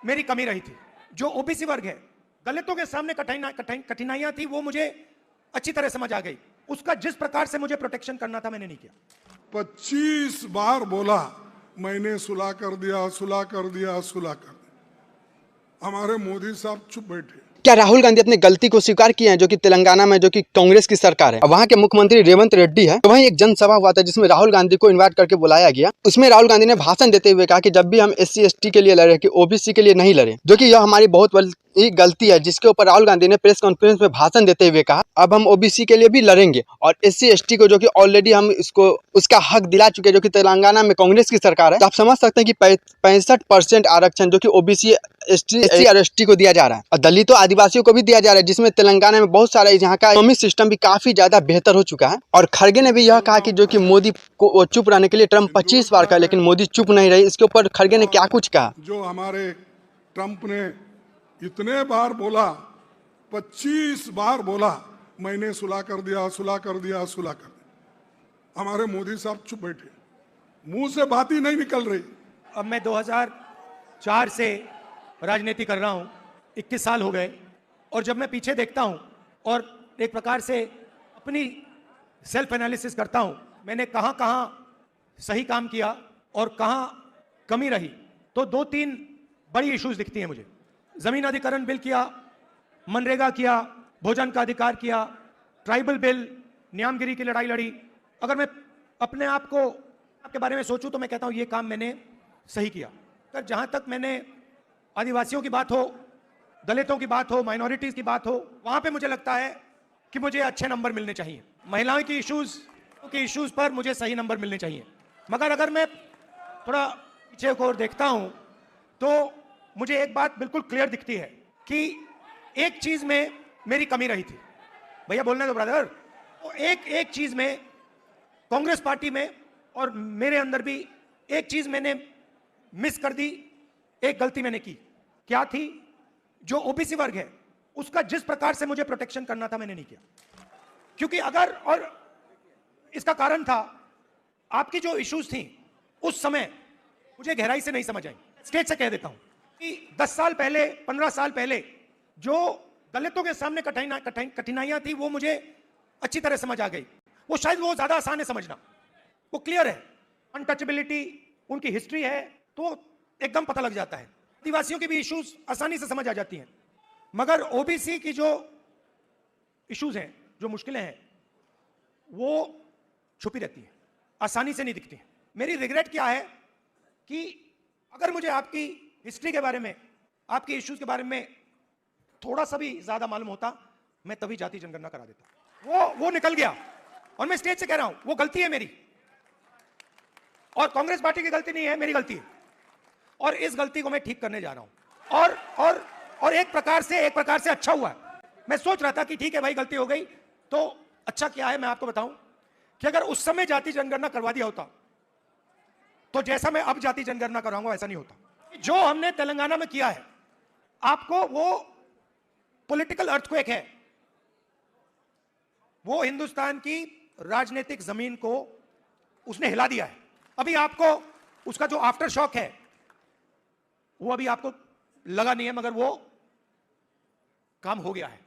मेरी कमी रही थी। जो ओबीसी वर्ग है, दलितों के सामने कठिनाइयां थी, वो मुझे अच्छी तरह समझ आ गई। उसका जिस प्रकार से मुझे प्रोटेक्शन करना था, मैंने नहीं किया। 25 बार बोला मैंने सुलह कर दिया, सुलह कर दिया, सुलह कर दिया। हमारे मोदी साहब चुप बैठे। क्या राहुल गांधी अपनी गलती को स्वीकार किए हैं, जो कि तेलंगाना में जो कि कांग्रेस की सरकार है, वहां के मुख्यमंत्री रेवंत रेड्डी है। तो वहीं एक जनसभा हुआ था जिसमें राहुल गांधी को इन्वाइट करके बुलाया गया। उसमें राहुल गांधी ने भाषण देते हुए कहा कि जब भी हम SC ST के लिए लड़े कि ओबीसी के लिए नहीं लड़े, जो कि यह हमारी बहुत बड़ी गलती है। जिसके ऊपर राहुल गांधी ने प्रेस कॉन्फ्रेंस में भाषण देते हुए कहा अब हम ओबीसी के लिए भी लड़ेंगे और SC ST को जो कि ऑलरेडी हम इसको उसका हक दिला चुके हैं, जो कि तेलंगाना में कांग्रेस की सरकार है। तो आप समझ सकते हैं कि 65% आरक्षण जो कि ओबीसी SC और ST को दिया जा रहा है और दलितों आदिवासियों को भी दिया जा रहा है, जिसमें तेलंगाना में बहुत सारा यहाँ का इकोनॉमिक सिस्टम भी काफी ज्यादा बेहतर हो चुका है। और खड़गे ने भी यह कहा कि जो कि मोदी को चुप रहने के लिए ट्रम्प 25 बार कहा, लेकिन मोदी चुप नहीं रही। इसके ऊपर खड़गे ने क्या कुछ कहा? जो हमारे ट्रम्प ने इतने बार बोला, 25 बार बोला मैंने सुलह कर दिया, सुलह कर दिया, सुलह कर दिया। हमारे मोदी साहब चुप बैठे, मुंह से बात ही नहीं निकल रही। अब मैं 2004 से राजनीति कर रहा हूं, 21 साल हो गए। और जब मैं पीछे देखता हूं और एक प्रकार से अपनी सेल्फ एनालिसिस करता हूं, मैंने कहां कहां सही काम किया और कहां कमी रही, तो 2-3 बड़ी इश्यूज दिखती हैं मुझे। जमीन अधिग्रहण बिल किया, मनरेगा किया, भोजन का अधिकार किया, ट्राइबल बिल, न्यामगिरी की लड़ाई लड़ी। अगर मैं अपने आप को आपके बारे में सोचूं तो मैं कहता हूं ये काम मैंने सही किया। अगर जहां तक मैंने आदिवासियों की बात हो, दलितों की बात हो, माइनॉरिटीज की बात हो, वहां पे मुझे लगता है कि मुझे अच्छे नंबर मिलने चाहिए। महिलाओं की इश्यूज पर मुझे सही नंबर मिलने चाहिए। मगर अगर मैं थोड़ा पीछे को देखता हूं तो मुझे एक बात बिल्कुल क्लियर दिखती है कि एक चीज में मेरी कमी रही थी। भैया बोलने दो ब्रदर। तो एक चीज में कांग्रेस पार्टी में और मेरे अंदर भी एक चीज मैंने मिस कर दी, एक गलती मैंने की। क्या थी? जो ओबीसी वर्ग है उसका जिस प्रकार से मुझे प्रोटेक्शन करना था, मैंने नहीं किया। क्योंकि अगर, और इसका कारण था आपकी जो इश्यूज थी उस समय मुझे गहराई से नहीं समझ आई। स्टेज से कह देता हूं कि 10 साल पहले, 15 साल पहले जो दलितों के सामने कठिनाइयां थी, वो मुझे अच्छी तरह समझ आ गई। वो शायद वो ज्यादा आसान है समझना, वो क्लियर है। अनटचेबिलिटी, उनकी हिस्ट्री है तो एकदम पता लग जाता है। आदिवासियों की भी इश्यूज आसानी से समझ आ जाती हैं। मगर ओबीसी की जो इश्यूज हैं, जो मुश्किलें हैं, वो छुपी रहती हैं, आसानी से नहीं दिखती हैं। मेरी रिग्रेट क्या है कि अगर मुझे आपकी हिस्ट्री के बारे में, आपकी इश्यूज के बारे में थोड़ा सा भी ज्यादा मालूम होता, मैं तभी जाति जनगणना करा देता। वो निकल गया। और मैं स्टेज से कह रहा हूं वो गलती है मेरी, और कांग्रेस पार्टी की गलती नहीं है, मेरी गलती है। और इस गलती को मैं ठीक करने जा रहा हूं। और एक प्रकार से अच्छा हुआ। मैं सोच रहा था कि ठीक है भाई, गलती हो गई तो अच्छा क्या है। मैं आपको बताऊं कि अगर उस समय जाति जनगणना करवा दिया होता तो जैसा मैं अब जाति जनगणना कराऊंगा वैसा नहीं होता। जो हमने तेलंगाना में किया है, आपको वो पॉलिटिकल अर्थक्वेक है, वो हिंदुस्तान की राजनीतिक जमीन को उसने हिला दिया है। अभी आपको उसका जो आफ्टर शॉक है वो अभी आपको लगा नहीं है, मगर वो काम हो गया है।